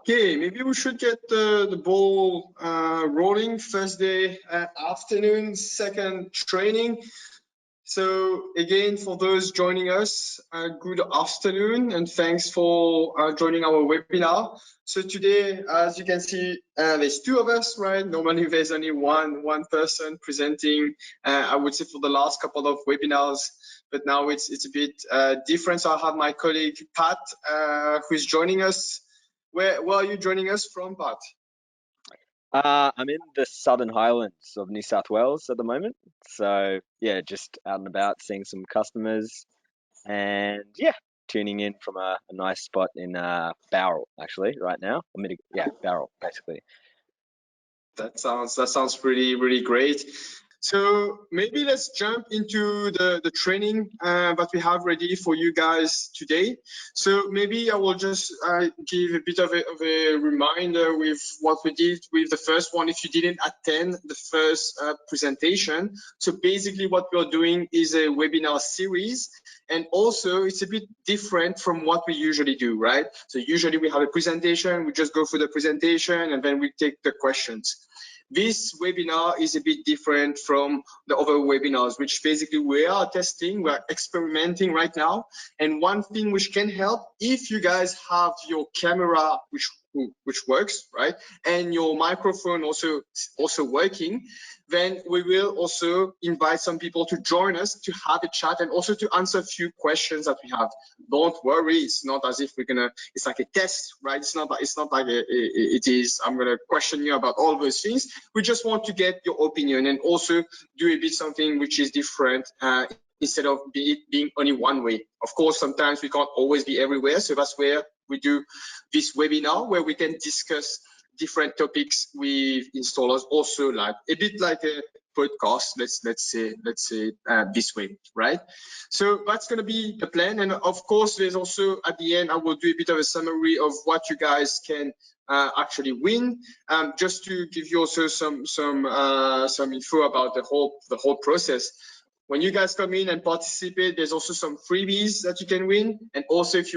Okay, maybe we should get the ball rolling. Thursday afternoon, second training. So again, for those joining us, good afternoon and thanks for joining our webinar. So today, as you can see, there's two of us, right? Normally there's only one person presenting, I would say for the last couple of webinars, but now it's a bit different. So I have my colleague, Pat, who's joining us. Where are you joining us from, Pat? I'm in the Southern Highlands of New South Wales at the moment. So yeah, just out and about seeing some customers and yeah, tuning in from a nice spot in Bowral actually right now. Bowral basically. That sounds really great. So maybe let's jump into the training that we have ready for you guys today. So maybe I will just give a bit of a reminder with what we did with the first one if you didn't attend the first presentation. So basically what we're doing is a webinar series, and also it's a bit different from what we usually do, right? So usually we have a presentation, we just go through the presentation and then we take the questions. This webinar is a bit different from the other webinars, which basically we are testing, we're experimenting right now. And one thing which can help, if you guys have your camera, which works, right, and your microphone also working, then we will also invite some people to join us to have a chat and also to answer a few questions that we have. Don't worry, it's not as if we're gonna, it's like a test, right? It's not like it is, I'm gonna question you about all those things. We just want to get your opinion and also do a bit something which is different instead of being only one way. Of course, sometimes we can't always be everywhere, so that's where we do this webinar where we can discuss different topics with installers, also like a bit like a podcast, let's say this way, right? So that's going to be the plan, and of course there's also at the end I will do a bit of a summary of what you guys can actually win, just to give you also some info about the whole process. When you guys come in and participate, there's also some freebies that you can win, and also if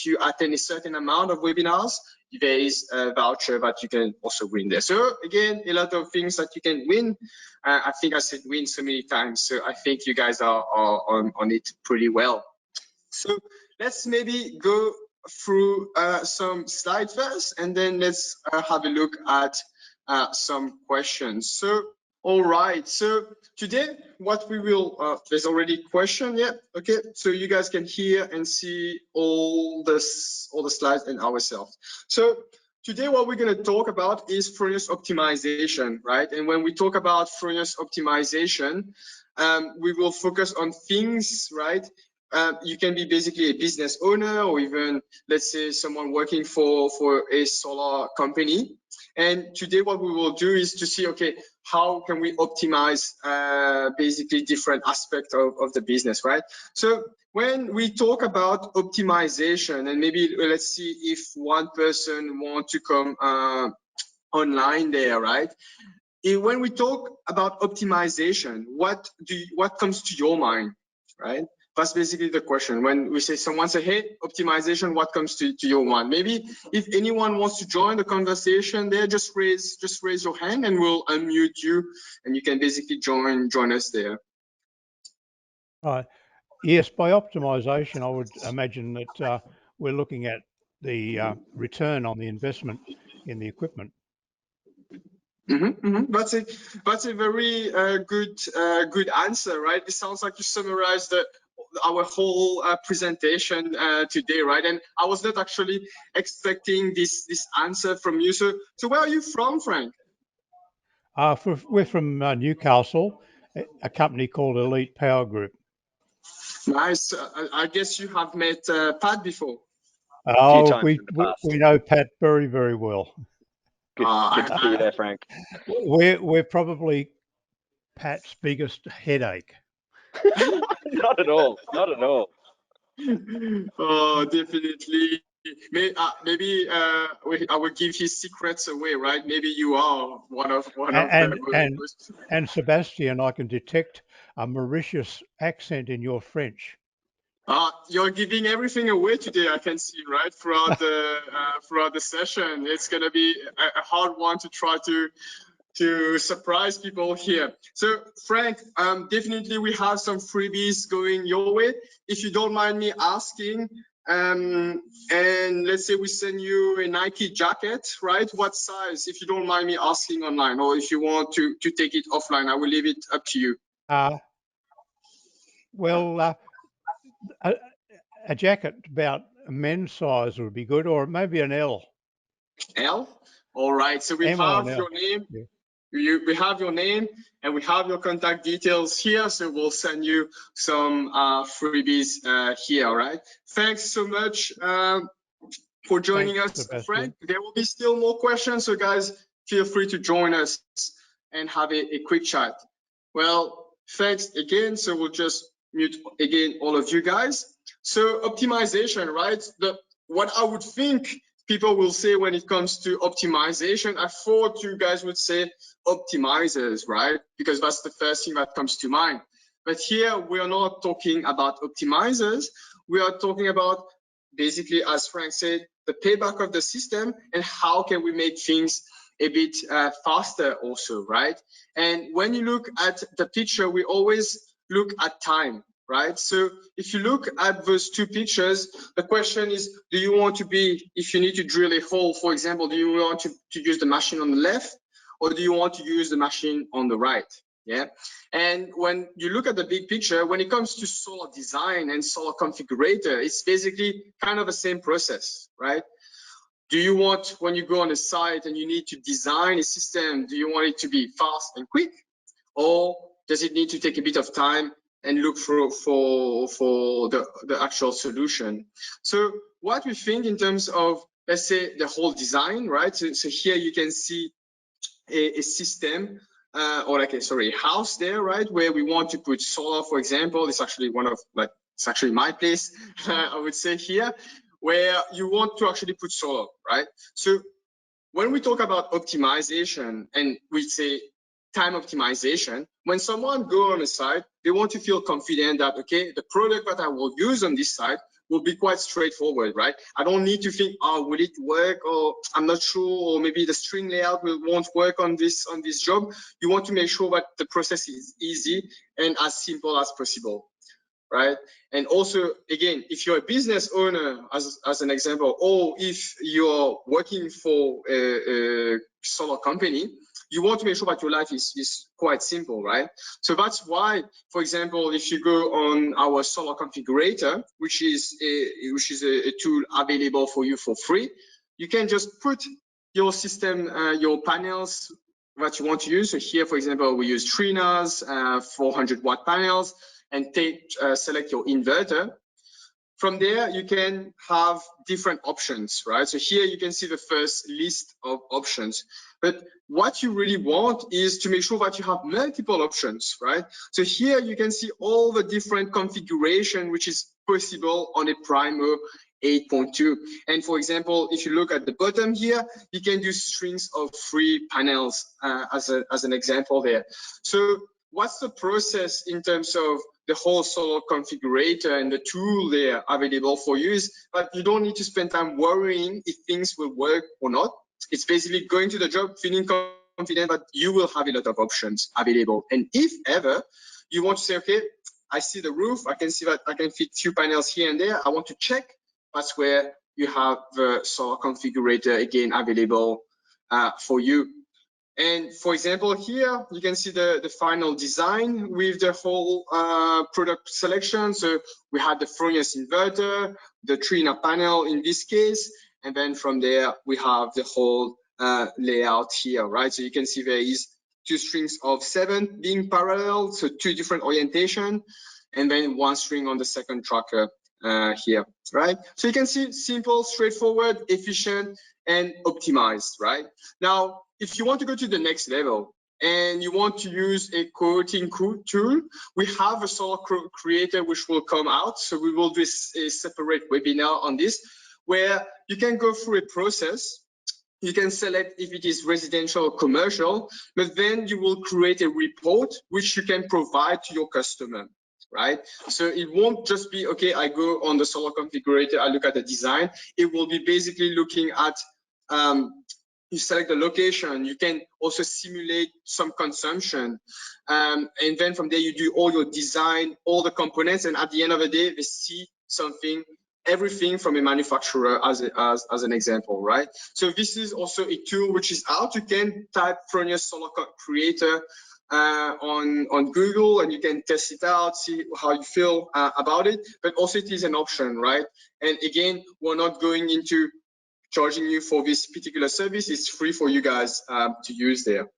you attend a certain amount of webinars, there is a voucher that you can also win there. So again, a lot of things that you can win. I think I said win so many times, so I think you guys are on it pretty well. So let's maybe go through some slides first, and then let's have a look at some questions. So all right, so today what we will, there's already a question, yeah, okay, so you guys can hear and see all the slides and ourselves. So today what we're going to talk about is Fronius optimization, right? And when we talk about Fronius optimization, we will focus on things, right? You can be basically a business owner, or even, let's say, someone working for a solar company. And today what we will do is to see, okay, how can we optimize basically different aspects of the business, right? So when we talk about optimization, and maybe let's see if one person wants to come online there, right? When we talk about optimization, what comes to your mind, right? That's basically the question. When we say, someone say, hey, optimization, what comes to your mind? Maybe if anyone wants to join the conversation there, just raise your hand and we'll unmute you, and you can basically join us there. Yes, by optimization, I would imagine that we're looking at the return on the investment in the equipment. That's a very good answer, right? It sounds like you summarized our whole presentation today, right? And I was not actually expecting this answer from you. So where are you from, Frank? We're from Newcastle, a company called Elite Power Group. Nice. I guess you have met Pat before. Oh, we know Pat very well. Good to see you there, Frank. We're probably Pat's biggest headache. Not at all. Oh, definitely. Maybe I will give his secrets away, right? Maybe you are one of them. And Sebastien, I can detect a Mauritius accent in your French. You're giving everything away today, I can see, right? Throughout the session, it's gonna be a hard one to try to surprise people here. So Frank, definitely we have some freebies going your way. If you don't mind me asking, and let's say we send you a Nike jacket, right? What size, if you don't mind me asking online, or if you want to take it offline, I will leave it up to you. Well, a jacket about a men's size would be good, or maybe an L. L? All right, so we have your name. Yeah. We have your name and we have your contact details here, so we'll send you some freebies here, all right? Thanks so much for joining us, Sebastien. Frank. There will be still more questions, so guys, feel free to join us and have a quick chat. Well, thanks again, so we'll just mute again all of you guys. So optimization, right? What I would think people will say when it comes to optimization, I thought you guys would say optimizers, right? Because that's the first thing that comes to mind. But here we are not talking about optimizers. We are talking about basically, as Frank said, the payback of the system and how can we make things a bit faster also, right? And when you look at the picture, we always look at time, right? So if you look at those two pictures, the question is, do you want to be, if you need to drill a hole, for example, do you want to use the machine on the left or do you want to use the machine on the right? Yeah. And when you look at the big picture, when it comes to solar design and solar configurator, it's basically kind of the same process, right? Do you want, when you go on a site and you need to design a system, do you want it to be fast and quick? Or does it need to take a bit of time and look for the actual solution? So what we think in terms of, let's say, the whole design, right? So here you can see a system, or like a house there, right? Where we want to put solar, for example. It's actually it's actually my place, I would say here, where you want to actually put solar, right? So when we talk about optimization and we say time optimization, when someone go on a site, they want to feel confident that, okay, the product that I will use on this site will be quite straightforward, right? I don't need to think, oh, will it work? Or I'm not sure, or maybe the string layout won't work on this job. You want to make sure that the process is easy and as simple as possible, right? And also, again, if you're a business owner, as an example, or if you're working for a solar company, you want to make sure that your life is quite simple, right? So that's why, for example, if you go on our Solar Configurator, which is a tool available for you for free, you can just put your system, your panels that you want to use. So here, for example, we use Trina's 400-watt panels, and select your inverter. From there, you can have different options, right? So here you can see the first list of options. But what you really want is to make sure that you have multiple options, right? So here you can see all the different configuration which is possible on a Primo 8.2. And for example, if you look at the bottom here, you can do strings of 3 panels as an example there. So what's the process in terms of the whole solar configurator and the tool there available for you is that you don't need to spend time worrying if things will work or not. It's basically going to the job, feeling confident that you will have a lot of options available. And if ever you want to say, okay, I see the roof, I can see that I can fit few panels here and there, I want to check, that's where you have the solar configurator again available for you. And for example, here you can see the final design with the whole product selection. So we had the Fronius inverter, the Trina panel in this case, and then from there we have the whole layout here, right? So you can see there is 2 strings of 7 being parallel, so 2 different orientation, and then 1 string on the second tracker here, right? So you can see simple, straightforward, efficient, and optimized, right? Now, if you want to go to the next level and you want to use a quoting tool, we have a Solar.Creator which will come out. So we will do a separate webinar on this, where you can go through a process. You can select if it is residential or commercial, but then you will create a report which you can provide to your customer, right? So it won't just be, okay, I go on the solar configurator, I look at the design. It will be basically looking at, you select the location, you can also simulate some consumption. And then from there, you do all your design, all the components, and at the end of the day, they see something, everything from a manufacturer as an example, right? So this is also a tool which is out. You can type Fronius Solar.Creator on Google, and you can test it out, see how you feel about it. But also it is an option, right? And again, we're not going into charging you for this particular service. It's free for you guys to use there,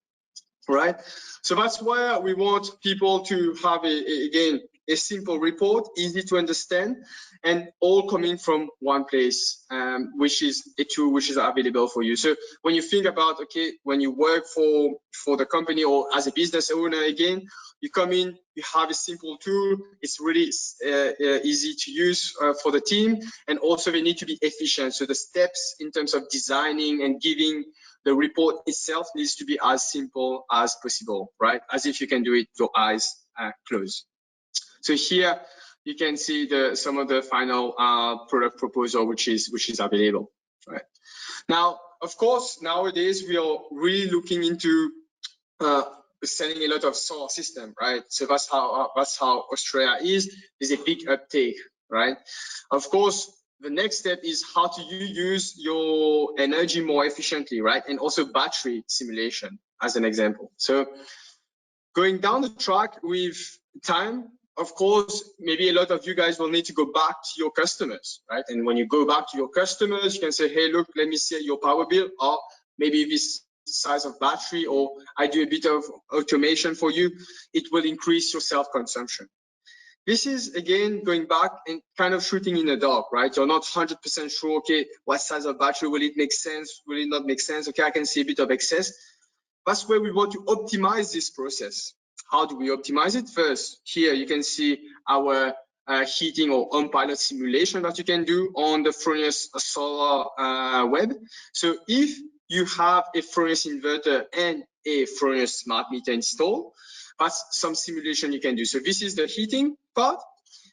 right? So that's why we want people to have again a simple report, easy to understand, and all coming from one place, which is a tool which is available for you. So when you think about, okay, when you work for the company or as a business owner, again, you come in, you have a simple tool. It's really easy to use for the team, and also they need to be efficient. So the steps in terms of designing and giving the report itself needs to be as simple as possible, right? As if you can do it with your eyes closed. So here you can see some of the final product proposal which is available, right? Now, of course, nowadays we are really looking into selling a lot of solar system, right? So that's how Australia is. There's a big uptake, right? Of course, the next step is how to use your energy more efficiently, right? And also battery simulation as an example. So going down the track with time, of course, maybe a lot of you guys will need to go back to your customers, right? And when you go back to your customers, you can say, hey, look, let me see your power bill, or maybe this size of battery, or I do a bit of automation for you. It will increase your self-consumption. This is, again, going back and kind of shooting in the dark, right? You're not 100% sure, okay, what size of battery, will it make sense? Will it not make sense? Okay, I can see a bit of excess. That's where we want to optimize this process. How do we optimize it? First, here you can see our heating or Ohmpilot simulation that you can do on the Fronius Solar web. So if you have a Fronius inverter and a Fronius smart meter installed, that's some simulation you can do. So this is the heating part.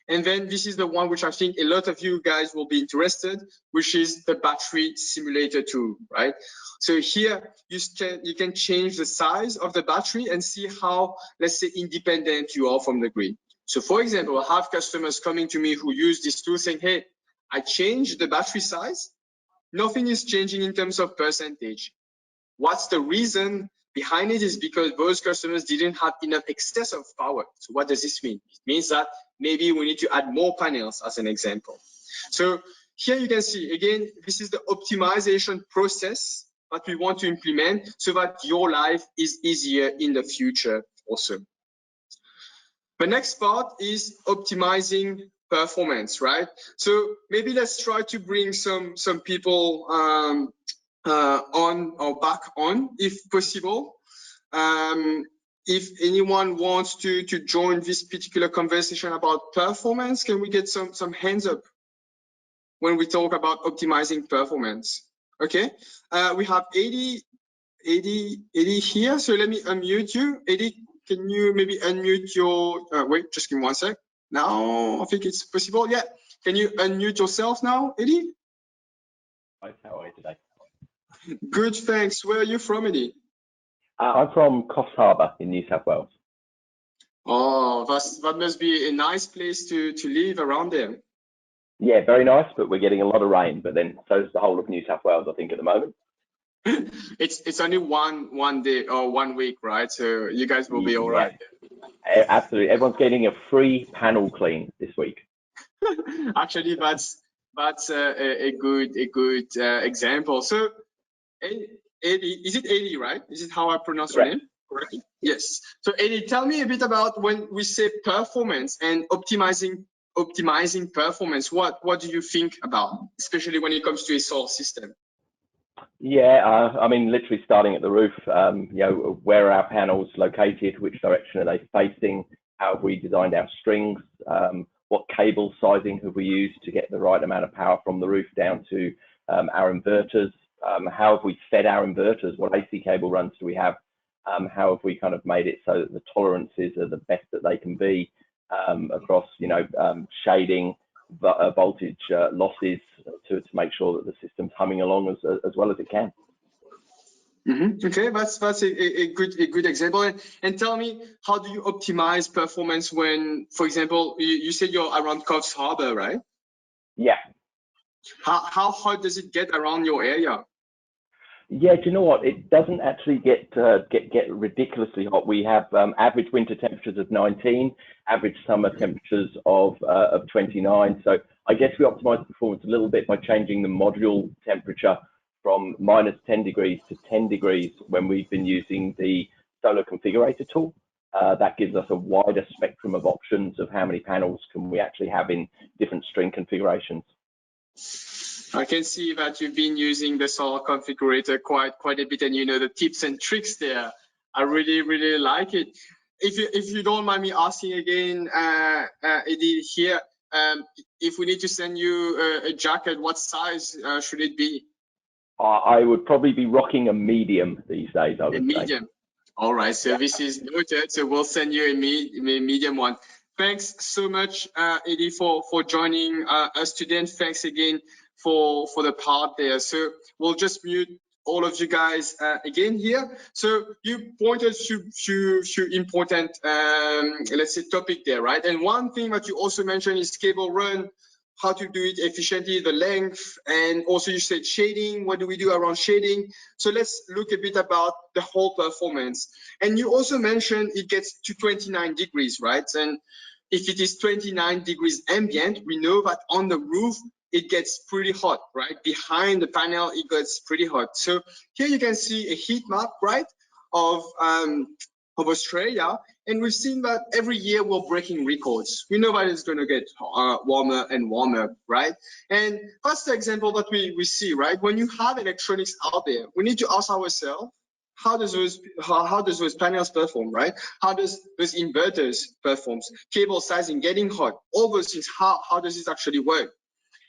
And then this is the one which I think a lot of you guys will be interested, which is the battery simulator tool, right? So here you can change the size of the battery and see how, let's say, independent you are from the grid. So for example, I have customers coming to me who use this tool saying, hey, I changed the battery size. Nothing is changing in terms of percentage. What's the reason behind it? Is because those customers didn't have enough excess of power. So what does this mean? It means that maybe we need to add more panels as an example. So here you can see, again, this is the optimization process that we want to implement so that your life is easier in the future also. The next part is optimizing performance, right? So maybe let's try to bring some people on or back on if possible. If anyone wants to join this particular conversation about performance, can we get some hands up when we talk about optimizing performance? Okay, we have Eddie here, so let me unmute you. Eddie, can you maybe unmute your, wait, just give me one sec. Now, I think it's possible, yeah. Can you unmute yourself now, Eddie? How are you today? Good, thanks. Where are you from, Eddie? I'm from Coffs Harbour in New South Wales. Oh, that must be a nice place to live around there. Yeah, very nice, but we're getting a lot of rain, but then so is the whole of New South Wales, I think, at the moment. It's only one day or 1 week, right? So you guys will be all right. Absolutely. Everyone's getting a free panel clean this week. Actually, that's a good example. So Eddie, is it Eddie, right? Is it how I pronounce your name? Correct. Yes. So Eddie, tell me a bit about when we say performance and optimizing performance. What do you think about, especially when it comes to a solar system? Yeah, I mean, literally starting at the roof, you know, where are our panels located? Which direction are they facing? How have we designed our strings? What cable sizing have we used to get the right amount of power from the roof down to our inverters? How have we fed our inverters? What AC cable runs do we have? How have we kind of made it so that the tolerances are the best that they can be? across, shading, voltage losses to make sure that the system's humming along as well as it can. Okay, that's a good example. And tell me, how do you optimize performance when, for example, you said you're around Coffs Harbour, right? Yeah. How hot does it get around your area? Yeah, do you know what? It doesn't actually get ridiculously hot. We have average winter temperatures of 19, average summer temperatures of 29. So I guess we optimize performance a little bit by changing the module temperature from -10 degrees to 10 degrees when we've been using the Solar Configurator tool. That gives us a wider spectrum of options of how many panels can we actually have in different string configurations. I can see that you've been using the Solar Configurator quite a bit, and the tips and tricks there. I really like it. If you don't mind me asking again, Eddie here, if we need to send you a jacket, what size should it be? I would probably be rocking a medium these days, I would say. Medium. All right, so this is noted. So we'll send you a medium one. Thanks so much, Eddie, for joining us today, and thanks again for the part there. So we'll just mute all of you guys again here. So you pointed to few important, let's say, topic there, right? And one thing that you also mentioned is cable run, how to do it efficiently, the length, and also you said shading. What do we do around shading? So let's look a bit about the whole performance. And you also mentioned it gets to 29 degrees, right? And if it is 29 degrees ambient, we know that on the roof, it gets pretty hot, right? Behind the panel, it gets pretty hot. So here you can see a heat map, right, of Australia. And we've seen that every year we're breaking records. We know that it's going to get warmer and warmer, right? And that's the example that we see, right? When you have electronics out there, we need to ask ourselves, how does those panels perform, right? How does those inverters perform? Cable sizing, getting hot, all those things, how does this actually work?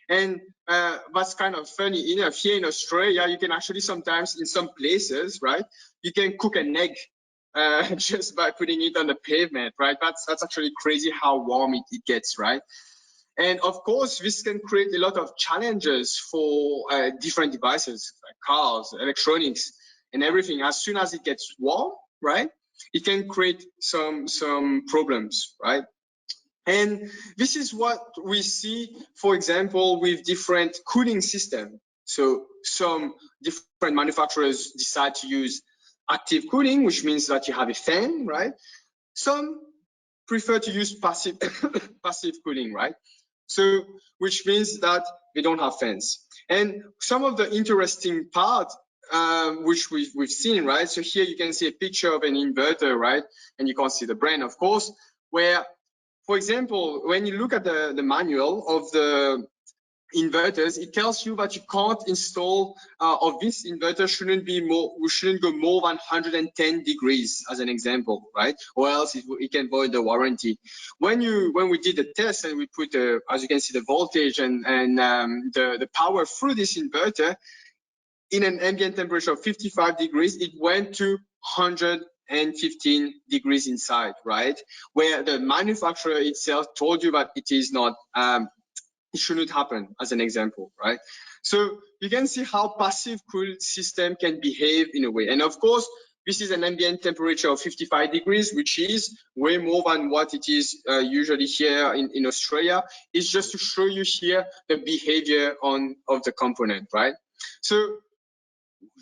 And that's kind of funny enough, here in Australia, you can actually sometimes, in some places, right, you can cook an egg just by putting it on the pavement, right? That's actually crazy how warm it gets, right? And of course, this can create a lot of challenges for different devices, like cars, electronics, and everything. As soon as it gets warm, right, it can create some problems, right? And this is what we see, for example, with different cooling systems. So some different manufacturers decide to use active cooling, which means that you have a fan, right? Some prefer to use passive cooling, right? So which means that they don't have fans. And some of the interesting part which we've seen, right? So here you can see a picture of an inverter, right? And you can't see the brand, of course, where, for example, when you look at the manual of the inverters, it tells you that you can't install, or this inverter shouldn't go more than 110 degrees, as an example, right? Or else it can void the warranty. When we did the test and we put, as you can see, the voltage and the power through this inverter, in an ambient temperature of 55 degrees, it went to 115 degrees inside, right? Where the manufacturer itself told you that it is not, it shouldn't happen, as an example, right? So you can see how passive cooled system can behave in a way. And of course, this is an ambient temperature of 55 degrees, which is way more than what it is usually here in Australia. It's just to show you here the behavior of the component, right? So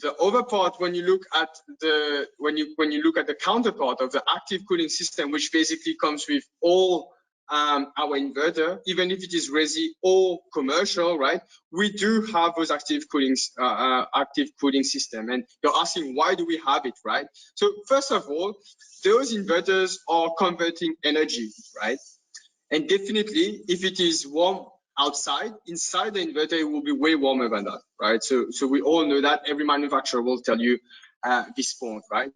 the other part, when you look at the counterpart of the active cooling system, which basically comes with all our inverter, even if it is resi or commercial, right? We do have those active cooling system, and you're asking, why do we have it, right? So first of all, those inverters are converting energy, right? And definitely, if it is warm outside, inside the inverter, it will be way warmer than that, right? So we all know that. Every manufacturer will tell you this point, right?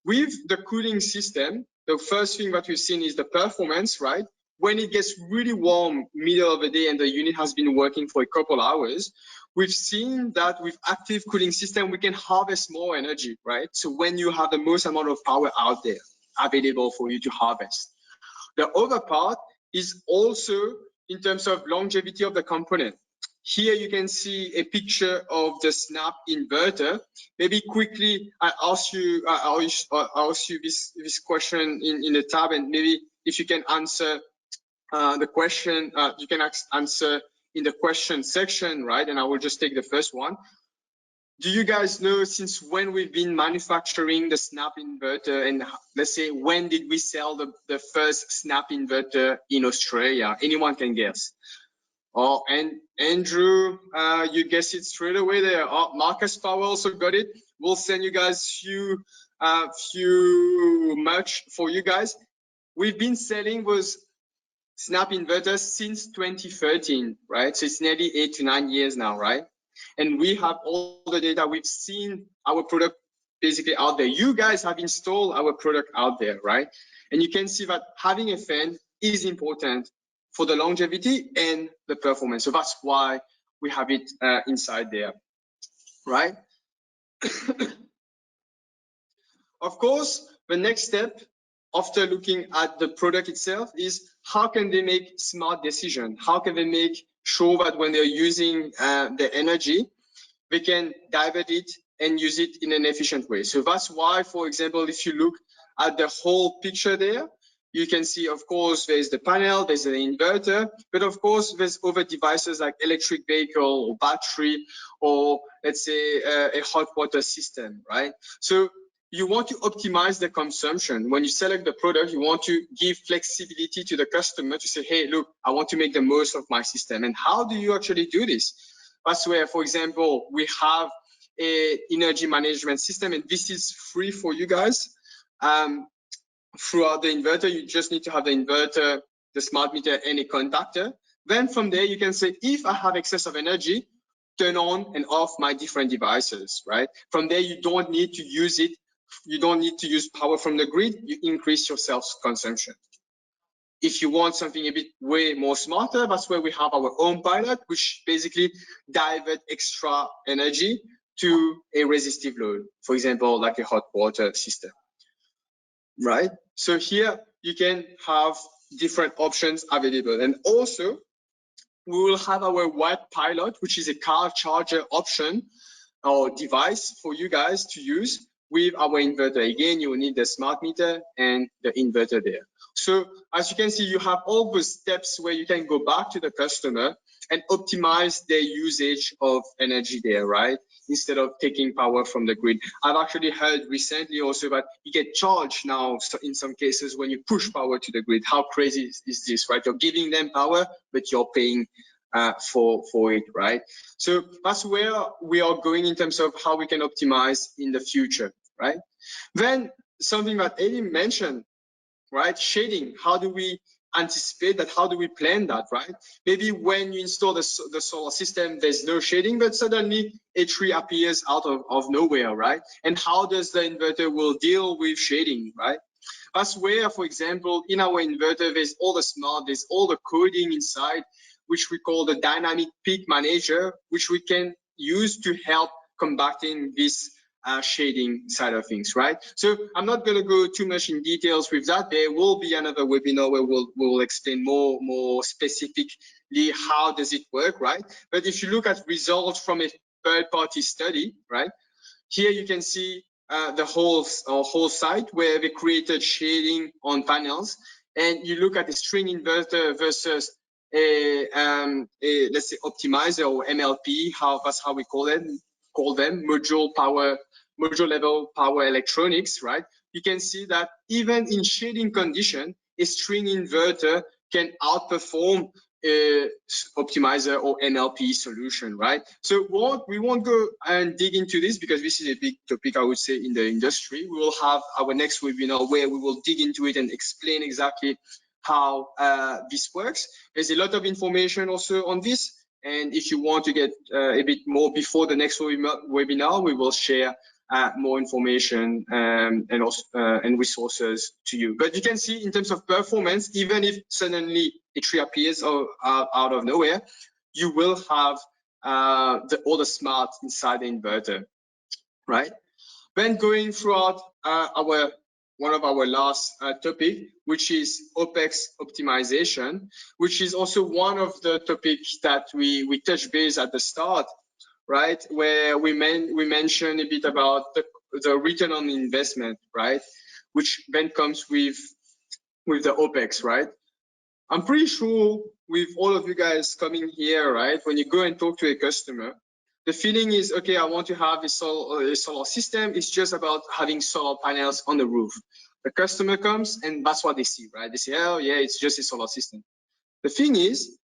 With the cooling system, the first thing that we've seen is the performance, right? When it gets really warm, middle of the day, and the unit has been working for a couple hours, we've seen that with active cooling system, we can harvest more energy, right? So when you have the most amount of power out there available for you to harvest. The other part is also in terms of longevity of the component. Here you can see a picture of the snap inverter. Maybe quickly I'll ask you this question in the tab, and maybe if you can answer the question, you can answer in the question section, right? And I will just take the first one. Do you guys know since when we've been manufacturing the snap inverter, and let's say when did we sell the first snap inverter in Australia? Anyone can guess? Oh, and Andrew, you guess it straight away there. Oh, Marcus Powell also got it. We'll send you guys few merch for you guys. We've been selling those snap inverters since 2013, right? So it's nearly 8 to 9 years now, right? And we have all the data. We've seen our product basically out there. You guys have installed our product out there, right? And you can see that having a fan is important for the longevity and the performance. So that's why we have it inside there, right? Of course, the next step after looking at the product itself is how can they make smart decisions? How can they make sure that when they're using the energy, they can divert it and use it in an efficient way? So that's why, for example, if you look at the whole picture there, you can see, of course, there's the panel, there's an inverter, but of course, there's other devices like electric vehicle or battery, or let's say a hot water system, right? So you want to optimize the consumption. When you select the product, you want to give flexibility to the customer to say, hey, look, I want to make the most of my system. And how do you actually do this? That's where, for example, we have a energy management system, and this is free for you guys. Throughout the inverter, you just need to have the inverter, the smart meter, and a contactor. Then from there, you can say, if I have excess of energy, turn on and off my different devices, right? From there, you don't need to use it. You don't need to use power from the grid. You increase your self-consumption. If you want something a bit way more smarter, that's where we have our Ohmpilot, which basically divert extra energy to a resistive load, for example, like a hot water system, right? So here you can have different options available. And also, we will have our Optimised, which is a car charger option or device for you guys to use with our inverter. Again, you will need the smart meter and the inverter there. So as you can see, you have all the steps where you can go back to the customer and optimize their usage of energy there, right? Instead of taking power from the grid. I've actually heard recently also that you get charged now in some cases when you push power to the grid. How crazy is this, right? You're giving them power, but you're paying for it, right? So that's where we are going in terms of how we can optimize in the future, right? Then something that Eddie mentioned, right? Shading. How do we anticipate that? How do we plan that, right? Maybe when you install the solar system, there's no shading, but suddenly a tree appears out of nowhere, right? And how does the inverter will deal with shading, right? That's where, for example, in our inverter, there's all the coding inside, which we call the dynamic peak manager, which we can use to help combating this shading side of things, right? So I'm not going to go too much in details with that. There will be another webinar where we'll explain more specifically how does it work, right? But if you look at results from a third-party study, right, here you can see the whole site where they created shading on panels, and you look at a string inverter versus a let's say optimizer or MLP. That's how we call them module level power electronics, right? You can see that even in shading condition, a string inverter can outperform a optimizer or MLP solution, right? So we won't go and dig into this because this is a big topic, I would say, in the industry. We will have our next webinar where we will dig into it and explain exactly how this works. There's a lot of information also on this. And if you want to get a bit more before the next webinar, we will share more information and resources to you. But you can see in terms of performance, even if suddenly a tree appears out of nowhere, you will have all the smarts inside the inverter, right? Then going throughout our one of our last topic, which is Opex Optimization, which is also one of the topics that we touch base at the start, right? Where we mentioned a bit about the return on investment, right? Which then comes with the Opex, right? I'm pretty sure with all of you guys coming here, right? When you go and talk to a customer, the feeling is, okay, I want to have a solar system. It's just about having solar panels on the roof. The customer comes and that's what they see, right? They say, oh yeah, it's just a solar system. The thing is,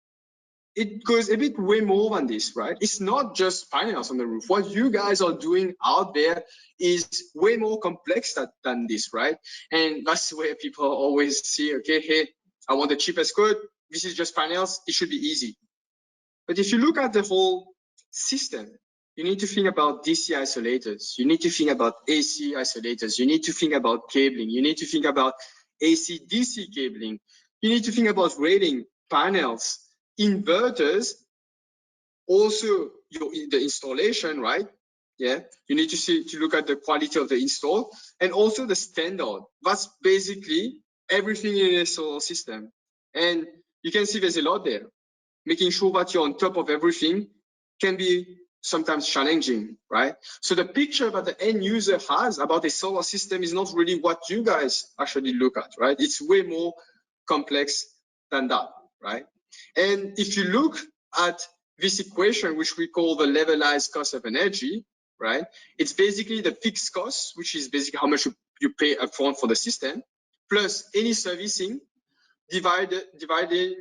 it goes a bit way more than this, right? It's not just panels on the roof. What you guys are doing out there is way more complex than this, right? And that's where people always see, okay, hey, I want the cheapest quote. This is just panels. It should be easy. But if you look at the whole system, you need to think about DC isolators. You need to think about AC isolators. You need to think about cabling. You need to think about AC DC cabling. You need to think about rating, panels, inverters, also the installation, right? Yeah, you need to look at the quality of the install and also the standard. That's basically everything in a solar system. And you can see there's a lot there. Making sure that you're on top of everything can be sometimes challenging, right? So the picture that the end user has about a solar system is not really what you guys actually look at, right? It's way more complex than that, right? And if you look at this equation, which we call the levelized cost of energy, right? It's basically the fixed cost, which is basically how much you pay upfront for the system, plus any servicing, divided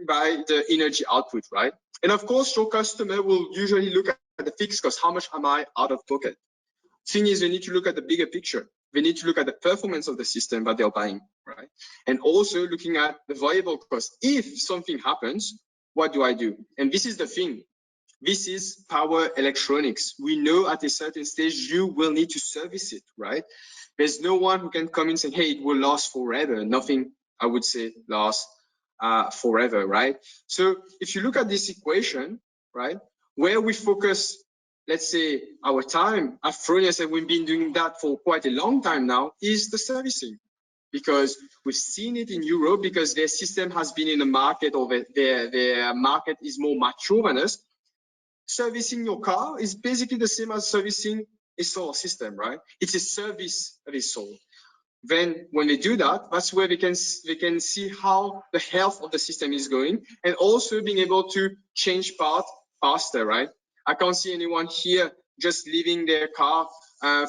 by the energy output, right? And of course, your customer will usually look at the fixed cost. How much am I out of pocket? Thing is, they need to look at the bigger picture. They need to look at the performance of the system that they're buying, right? And also looking at the variable cost. If something happens, what do I do? And this is the thing. This is power electronics. We know at a certain stage you will need to service it, right? There's no one who can come in and say, hey, it will last forever. Nothing, I would say, lasts forever, right? So if you look at this equation, right, where we focus, let's say, our time at Fronius, and we've been doing that for quite a long time now, is the servicing. Because we've seen it in Europe, because their system has been in the market, or their market is more mature than us. Servicing your car is basically the same as servicing a solar system, right? It's a service that is sold. Then when they do that, that's where they can see how the health of the system is going, and also being able to change part faster, right? I can't see anyone here just leaving their car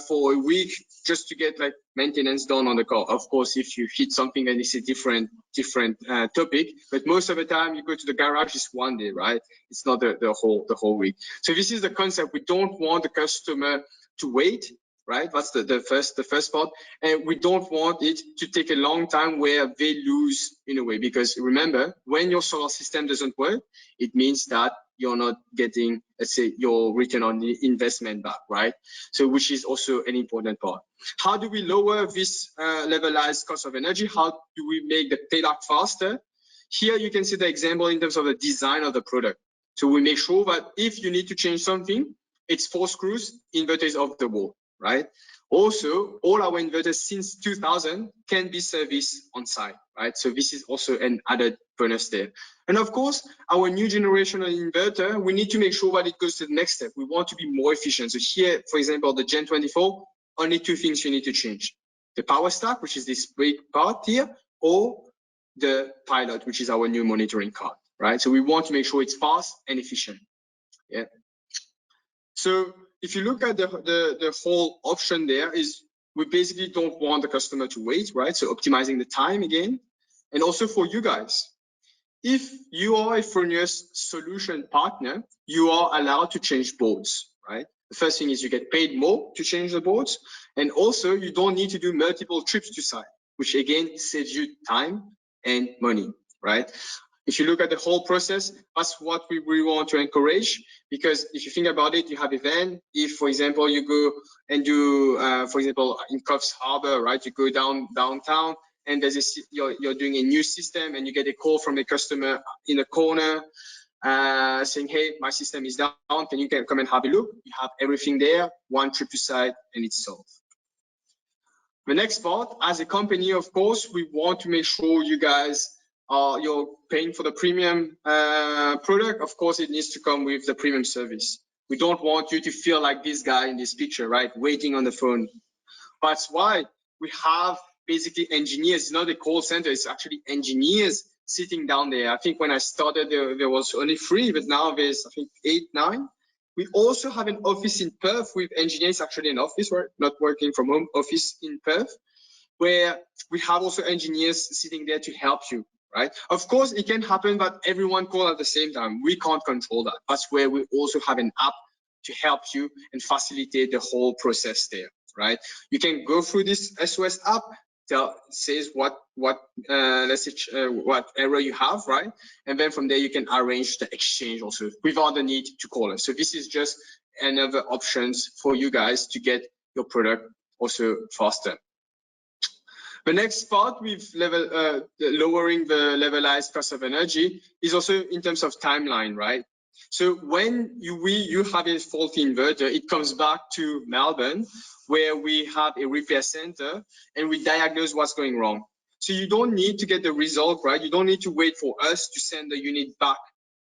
for a week just to get like maintenance done on the car. Of course, if you hit something, then it's a different topic. But most of the time, you go to the garage just one day, right? It's not the whole week. So this is the concept. We don't want the customer to wait, right? That's the first part. And we don't want it to take a long time where they lose in a way, because remember, when your solar system doesn't work, it means that you're not getting, let's say, your return on the investment back, right? So which is also an important part. How do we lower this levelized cost of energy? How do we make the payback faster? Here you can see the example in terms of the design of the product. So we make sure that if you need to change something, it's 4 screws, inverter is off the wall, right? Also, all our inverters since 2000 can be serviced on site, right? So this is also an added bonus there. And of course, our new generation of inverter, we need to make sure that it goes to the next step. We want to be more efficient. So here, for example, the Gen 24, only 2 things you need to change. The power stack, which is this big part here, or the pilot, which is our new monitoring card, right? So we want to make sure it's fast and efficient, yeah. So if you look at the whole option there, is we basically don't want the customer to wait, right? So optimizing the time again. And also for you guys, if you are a Fronius solution partner, you are allowed to change boards, right? The first thing is you get paid more to change the boards. And also you don't need to do multiple trips to site, which again saves you time and money, right? If you look at the whole process, that's what we really want to encourage, because if you think about it, you have a van. If, for example, you go and do, for example, in Coffs Harbour, right, you go downtown, and there's you're doing a new system, and you get a call from a customer in a corner saying, hey, my system is down, can you come and have a look? You have everything there, one trip to site, and it's solved. The next part, as a company, of course, we want to make sure you guys you're paying for the premium product. Of course, it needs to come with the premium service. We don't want you to feel like this guy in this picture, right? Waiting on the phone. That's why we have basically engineers. It's not a call center, it's actually engineers sitting down there. I think when I started, there was only 3, but now there's, I think, 8, 9. We also have an office in Perth with engineers, actually an office, right? Not working from home, office in Perth, where we have also engineers sitting there to help you, right? Of course, it can happen that everyone call at the same time. We can't control that. That's where we also have an app to help you and facilitate the whole process there, right? You can go through this SOS app, says what error you have, right? And then from there you can arrange the exchange also without the need to call us. So this is just another options for you guys to get your product also faster. The next part with lowering the levelized cost of energy is also in terms of timeline, right? So when you have a faulty inverter, it comes back to Melbourne, where we have a repair center and we diagnose what's going wrong. So you don't need to get the result, right? You don't need to wait for us to send the unit back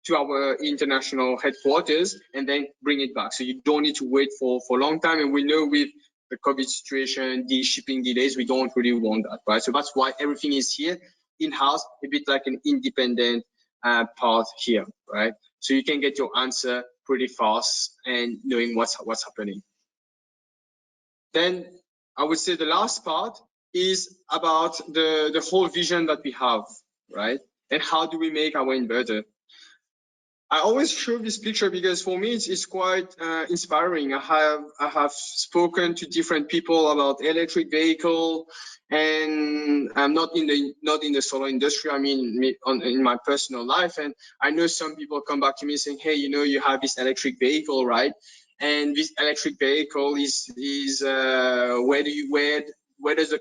to our international headquarters and then bring it back. So you don't need to wait for a long time. And we know with the COVID situation, the shipping delays, we don't really want that, right? So that's why everything is here in-house, a bit like an independent part here, right? So you can get your answer pretty fast and knowing what's happening. Then I would say the last part is about the whole vision that we have, right? And how do we make our inverter? I always show this picture because for me it's quite inspiring. I have spoken to different people about electric vehicle, and I'm not in the solar industry. I mean, in my personal life, and I know some people come back to me saying, "Hey, you know, you have this electric vehicle, right? And this electric vehicle is where does the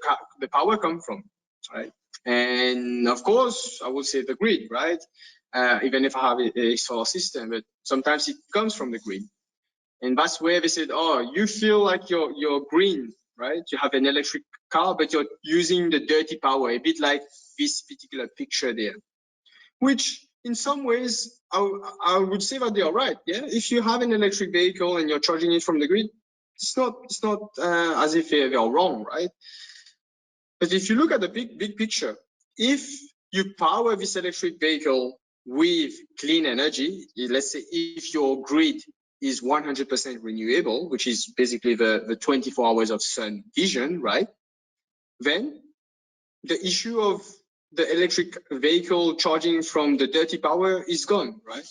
power come from, right?" And of course, I would say the grid, right? Even if I have a solar system, but sometimes it comes from the grid. And that's where they said, oh, you feel like you're green, right? You have an electric car, but you're using the dirty power, a bit like this particular picture there, which in some ways, I would say that they are right. Yeah, if you have an electric vehicle and you're charging it from the grid, it's not as if they are wrong, right? But if you look at the big picture, if you power this electric vehicle with clean energy, let's say if your grid is 100% renewable, which is basically the 24 hours of sun vision, right? Then the issue of the electric vehicle charging from the dirty power is gone, right?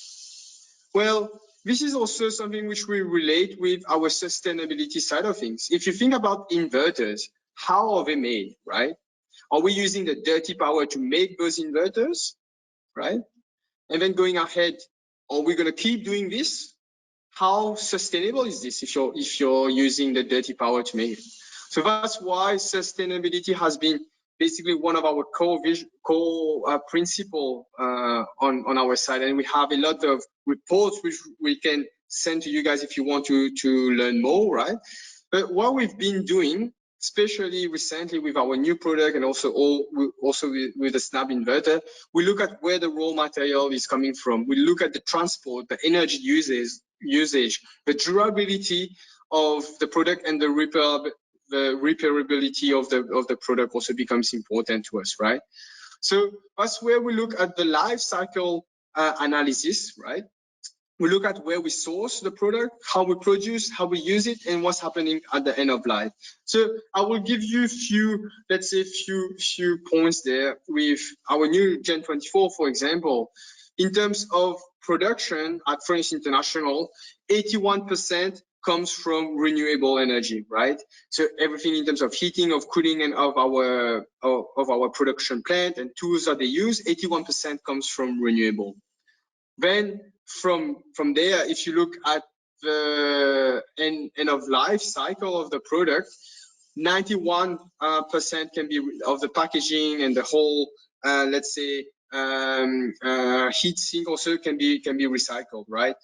Well, this is also something which we relate with our sustainability side of things. If you think about inverters, how are they made, right? Are we using the dirty power to make those inverters, right? And then going ahead, are we going to keep doing this? How sustainable is this if you're using the dirty power to make it? So that's why sustainability has been basically one of our core principle on our side, and we have a lot of reports which we can send to you guys if you want to learn more, right? But what we've been doing, especially recently with our new product and also with the Snap inverter, we look at where the raw material is coming from. We look at the transport, the energy usage, the durability of the product, and the repairability of the product also becomes important to us, right? So that's where we look at the life cycle analysis, right? We look at where we source the product, how we produce, how we use it, and what's happening at the end of life. So I will give you a few points there with our new Gen 24, for example. In terms of production at Fronius International, 81% comes from renewable energy, right? So everything in terms of heating, of cooling, and of our production plant and tools that they use, 81% comes from renewable. Then from there, if you look at the end of life cycle of the product, 91% can be of the packaging and the whole, let's say, heat sink also can be recycled, right?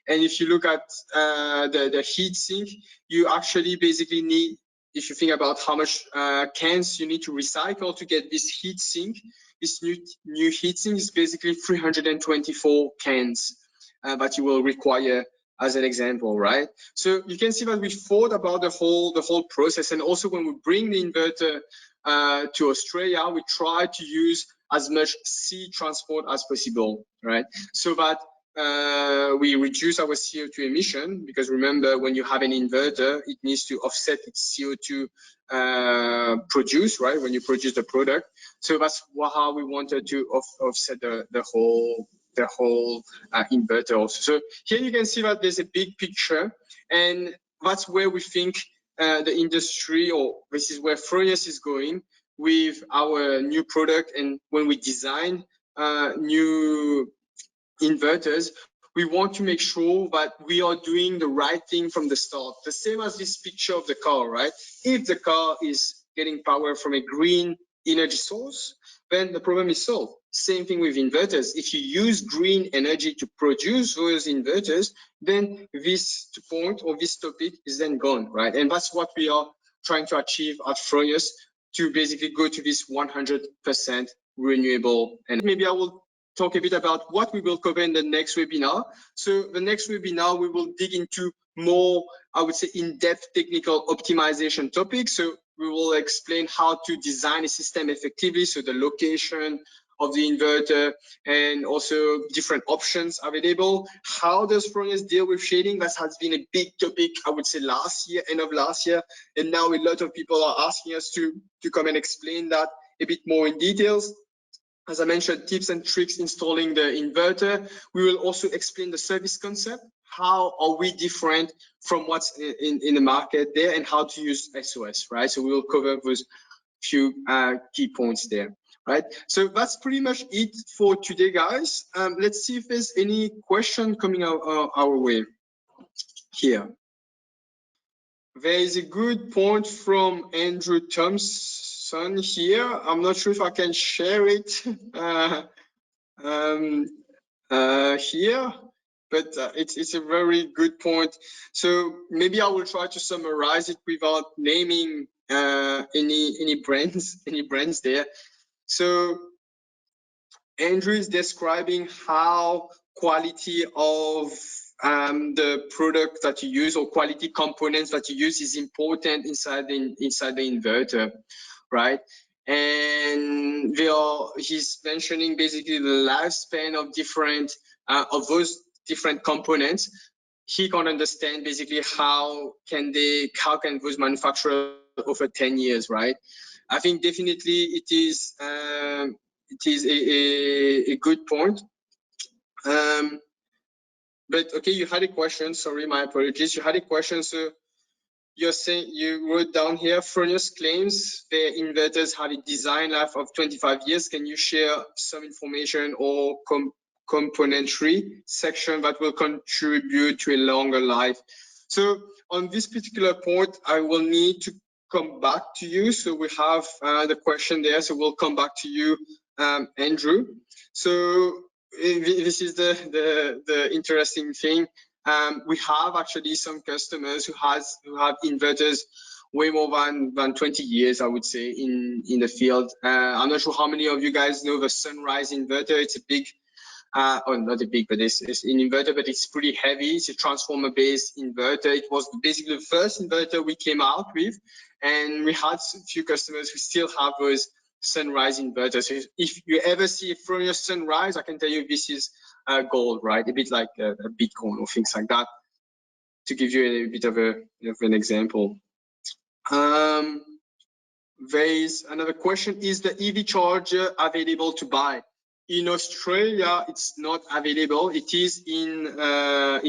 And if you look at the heat sink, you actually basically need if you think about how much cans you need to recycle to get this heat sink, this new heat sink is basically 324 cans that you will require as an example, right? So you can see that we thought about the whole process, and also when we bring the inverter to Australia, we try to use as much sea transport as possible, right? So that we reduce our CO2 emission, because remember, when you have an inverter, it needs to offset its CO2 produce, right? When you produce the product. So that's how we wanted to offset the whole inverter also. So here you can see that there's a big picture, and that's where we think the industry, or this is where Fronius is going with our new product. And when we design new inverters, we want to make sure that we are doing the right thing from the start. The same as this picture of the car, right? If the car is getting power from a green energy source, then the problem is solved. Same thing with inverters. If you use green energy to produce those inverters, then this point or this topic is then gone, right? And that's what we are trying to achieve at Fronius, to basically go to this 100% renewable. And maybe I will talk a bit about what we will cover in the next webinar. So the next webinar, we will dig into more, I would say, in-depth technical optimization topics. So we will explain how to design a system effectively, so the location of the inverter and also different options available. How does Fronius deal with shading? That has been a big topic, I would say, last year, end of last year, and now a lot of people are asking us to come and explain that a bit more in details. As I mentioned, tips and tricks installing the inverter. We will also explain the service concept. How are we different from what's in the market there, and how to use SOS, right? So we will cover those few key points there, right? So that's pretty much it for today, guys. Let's see if there's any question coming our way here. There is a good point from Andrew Thompson here. I'm not sure if I can share it here, but it's a very good point. So maybe I will try to summarize it without naming any brands there. So Andrew is describing how quality of the product that you use, or quality components that you use, is important inside the inverter, right? And he's mentioning basically the lifespan of different of those different components. He can't understand basically how can those manufacturers offer 10 years, right? I think definitely it is a good point. But okay, you had a question. Sorry, my apologies. You had a question. So you're saying, you wrote down here, Fronius claims their inverters have a design life of 25 years. Can you share some information or componentry section that will contribute to a longer life? So on this particular point, I will need to come back to you. So we have the question there. So we'll come back to you, Andrew. So this is the interesting thing. We have actually some customers who have inverters way more than 20 years, I would say, in the field. I'm not sure how many of you guys know the Sunrise inverter. It's a big, or not a big, but it's an inverter, but it's pretty heavy. It's a transformer-based inverter. It was basically the first inverter we came out with, and we had a few customers who still have those Sunrise inverters. So if you ever see a Fronius Sunrise, I can tell you this is gold, right? A bit like a Bitcoin or things like that, to give you a bit of an example. There is another question: is the EV charger available to buy? In Australia, it's not available. It is in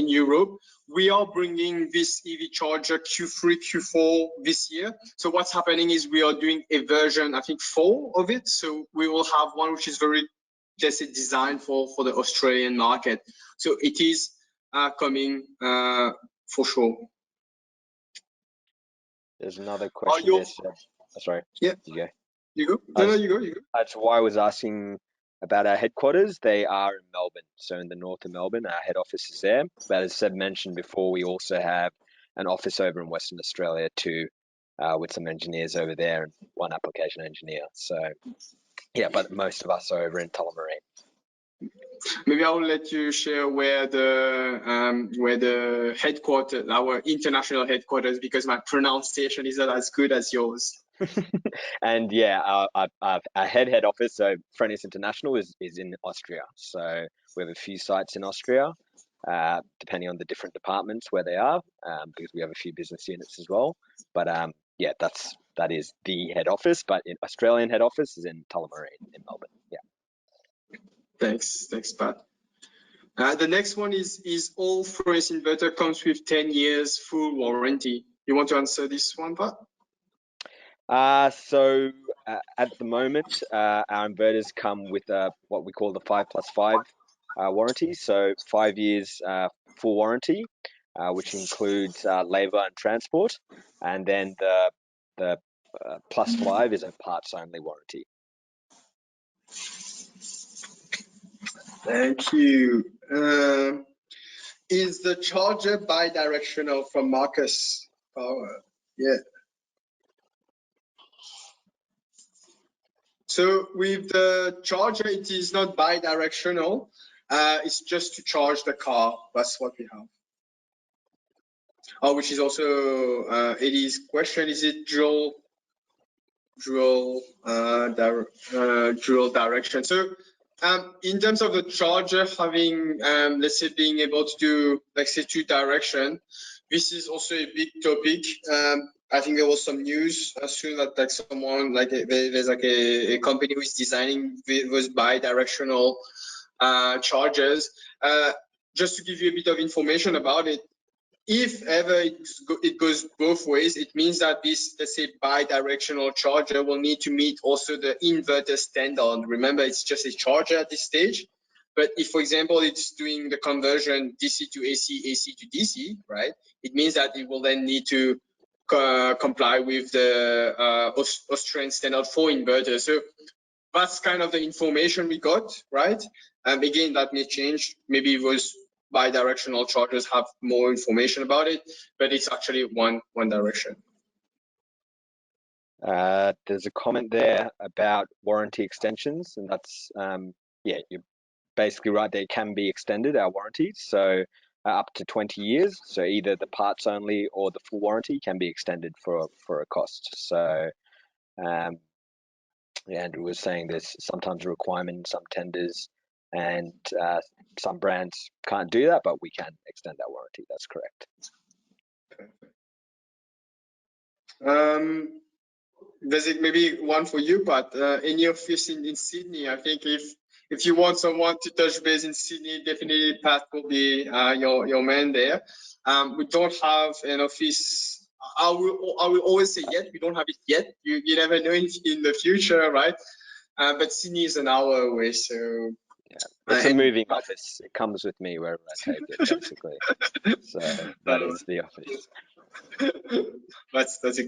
Europe. We are bringing this EV charger Q3, Q4 this year. So what's happening is we are doing a version, I think 4 of it. So we will have one which is very, let's say, designed for the Australian market. So it is coming for sure. There's another question there, Seb. Oh, sorry. Yeah. You go. You go. No, you go. That's why I was asking about our headquarters. They are in Melbourne, so in the north of Melbourne. Our head office is there. But as Seb mentioned before, we also have an office over in Western Australia too, with some engineers over there and one application engineer. So yeah, but most of us are over in Tullamarine. Maybe I'll let you share where the headquarters, our international headquarters, because my pronunciation is not as good as yours. And yeah, our head office, so Fronius International, is in Austria. So we have a few sites in Austria, depending on the different departments where they are, because we have a few business units as well. But yeah, that is the head office. But in Australian head office is in Tullamarine in Melbourne. Yeah. Thanks, Pat. The next one is all Fronius inverter comes with 10 years full warranty. You want to answer this one, Pat? So at the moment, our inverters come with what we call the 5+5 warranty. So 5 years full warranty, which includes labor and transport, and then the +5 is a parts only warranty. Thank you. Is the charger bi-directional from Marcus Power? Yeah. So with the charger, it is not bi-directional. It's just to charge the car. That's what we have. Oh, which is also Eddie's question: is it dual direction? So in terms of the charger having, let's say, being able to do, let's say, 2 direction, this is also a big topic. I think there was some news as soon that like someone there's like a company who is designing those bi-directional chargers. Just to give you a bit of information about it, if ever it goes both ways, it means that this, let's say, bi-directional charger will need to meet also the inverter standard. Remember, it's just a charger at this stage. But if, for example, it's doing the conversion DC to AC, AC to DC, right? It means that it will then need to comply with the Austrian standard for inverters. So that's kind of the information we got, right? Again, that may change. Maybe those bi-directional chargers have more information about it, but it's actually one direction. There's a comment there about warranty extensions, and that's yeah, you're basically right. They can be extended, our warranties, so up to 20 years. So either the parts only or the full warranty can be extended for a cost. So Andrew was saying there's sometimes a requirement in some tenders, and some brands can't do that, but we can extend that warranty. That's correct. There's maybe one for you, but in your office in Sydney, I think if you want someone to touch base in Sydney, definitely Pat will be your man there. We don't have an office. I will always say yet. We don't have it yet. You never know in the future, right? But Sydney is an hour away, so yeah, it's a moving office. It comes with me wherever I take it, basically. So that is the office. That's a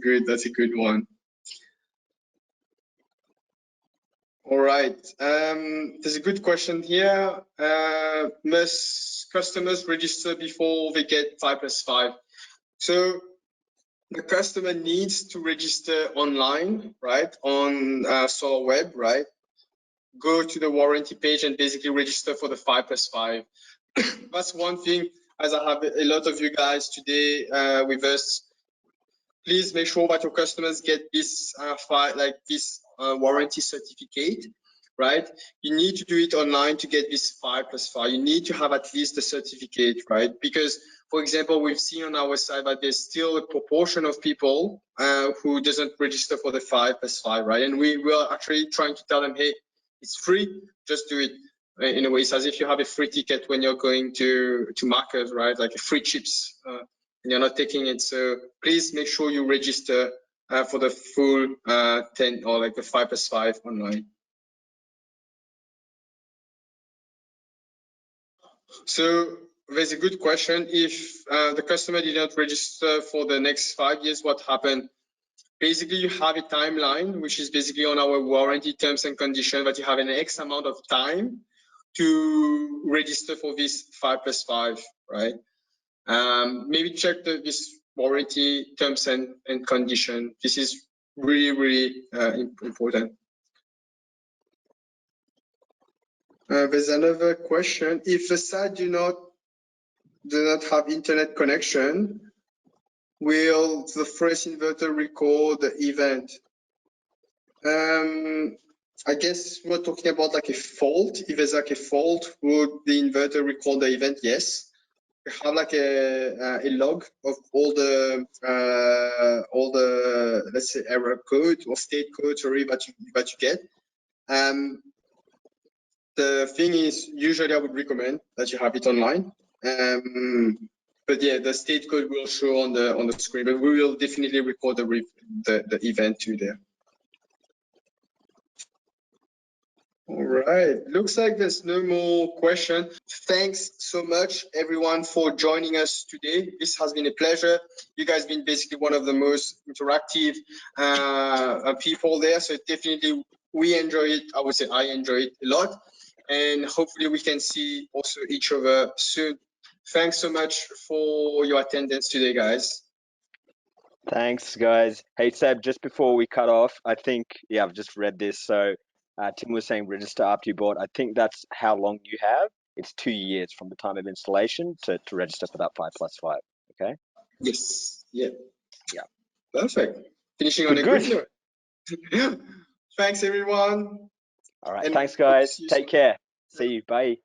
good one. All right. There's a good question here. Must customers register before they get 5+5? So the customer needs to register online, right? On SolarWeb, right? Go to the warranty page and basically register for the 5+5. That's one thing. As I have a lot of you guys today with us, please make sure that your customers get this warranty certificate, right? You need to do it online to get this 5+5. You need to have at least the certificate, right? Because, for example, we've seen on our side that there's still a proportion of people who doesn't register for the 5+5, right? And we are actually trying to tell them, hey, it's free, just do it. In a way, it's as if you have a free ticket when you're going to market, right? Like a free chips. And you're not taking it. So please make sure you register for the full 10 or like the 5+5 online. So there's a good question. If the customer did not register for the next 5 years, what happened? Basically, you have a timeline, which is basically on our warranty terms and conditions, that you have an X amount of time to register for this 5+5, right? Maybe check this warranty, terms and condition. This is really important. There's another question. If the site do not have internet connection, will the first inverter record the event? I guess we're talking about like a fault. If there's like a fault, would the inverter record the event? Yes. We have like a log of all the let's say error code or state code, sorry, that you get. The thing is, usually I would recommend that you have it online. But yeah, the state code will show on the screen, but we will definitely record the event too there. All right, looks like there's no more question. Thanks so much everyone for joining us today. This has been a pleasure. You guys have been basically one of the most interactive people there, so definitely we enjoy it. I would say I enjoy it a lot, and hopefully we can see also each other soon. Thanks so much for your attendance today, guys. Thanks, guys. Hey, Seb, just before we cut off, I think, yeah, I've just read this. So Tim was saying register after you bought. I think that's how long you have. It's 2 years from the time of installation to register for that 5+5. Okay? Yes. Yeah. Yeah. Perfect. Finishing on a good note. Thanks, everyone. All right. And thanks, guys. see you Take soon. care. See you. Bye.